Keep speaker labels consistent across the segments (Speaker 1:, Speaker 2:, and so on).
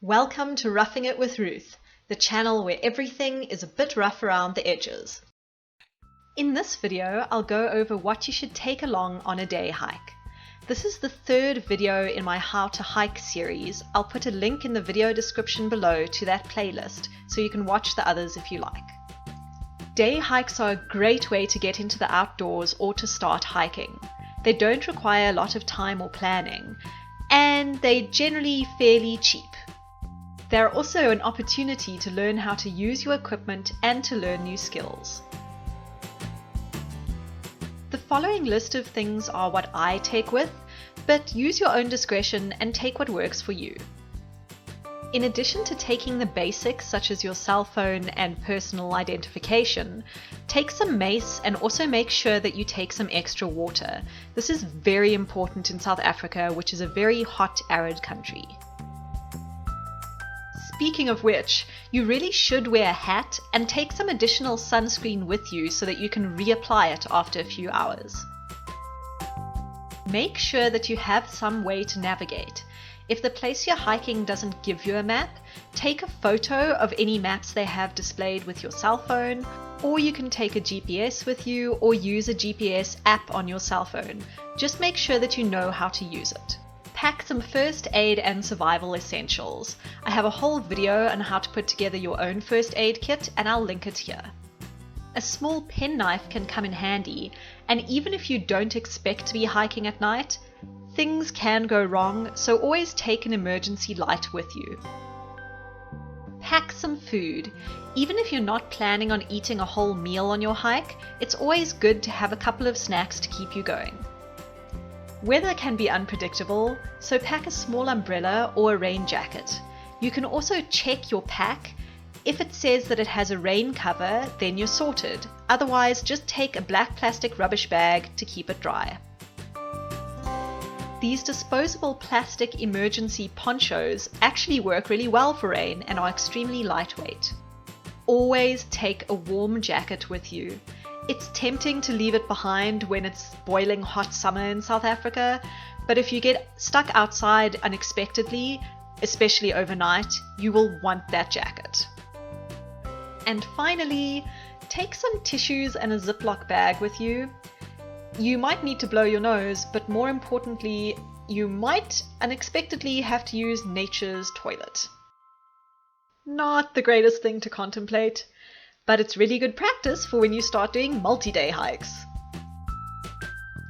Speaker 1: Welcome to Roughing It with Ruth, the channel where everything is a bit rough around the edges. In this video, I'll go over what you should take along on a day hike. This is the third video in my How to Hike series. I'll put a link in the video description below to that playlist so you can watch the others if you like. Day hikes are a great way to get into the outdoors or to start hiking. They don't require a lot of time or planning, and they're generally fairly cheap. They're also an opportunity to learn how to use your equipment and to learn new skills. The following list of things are what I take with, but use your own discretion and take what works for you. In addition to taking the basics such as your cell phone and personal identification, take some mace and also make sure that you take some extra water. This is very important in South Africa, which is a very hot, arid country. Speaking of which, you really should wear a hat and take some additional sunscreen with you so that you can reapply it after a few hours. Make sure that you have some way to navigate. If the place you're hiking doesn't give you a map, take a photo of any maps they have displayed with your cell phone, or you can take a GPS with you or use a GPS app on your cell phone. Just make sure that you know how to use it. Pack some first aid and survival essentials. I have a whole video on how to put together your own first aid kit, and I'll link it here. A small penknife can come in handy, and even if you don't expect to be hiking at night, things can go wrong, so always take an emergency light with you. Pack some food. Even if you're not planning on eating a whole meal on your hike, it's always good to have a couple of snacks to keep you going. Weather can be unpredictable, so pack a small umbrella or a rain jacket. You can also check your pack. If it says that it has a rain cover, then you're sorted. Otherwise, just take a black plastic rubbish bag to keep it dry. These disposable plastic emergency ponchos actually work really well for rain and are extremely lightweight. Always take a warm jacket with you. It's tempting to leave it behind when it's boiling hot summer in South Africa, but if you get stuck outside unexpectedly, especially overnight, you will want that jacket. And finally, take some tissues and a Ziploc bag with you. You might need to blow your nose, but more importantly, you might unexpectedly have to use nature's toilet. Not the greatest thing to contemplate, but it's really good practice for when you start doing multi-day hikes.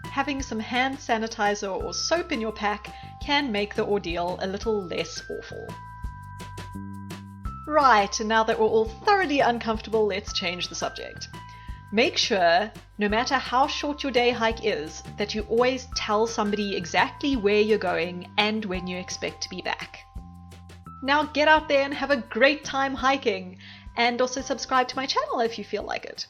Speaker 1: Having some hand sanitizer or soap in your pack can make the ordeal a little less awful. Right, and now that we're all thoroughly uncomfortable, let's change the subject. Make sure, no matter how short your day hike is, that you always tell somebody exactly where you're going and when you expect to be back. Now get out there and have a great time hiking, and also subscribe to my channel if you feel like it.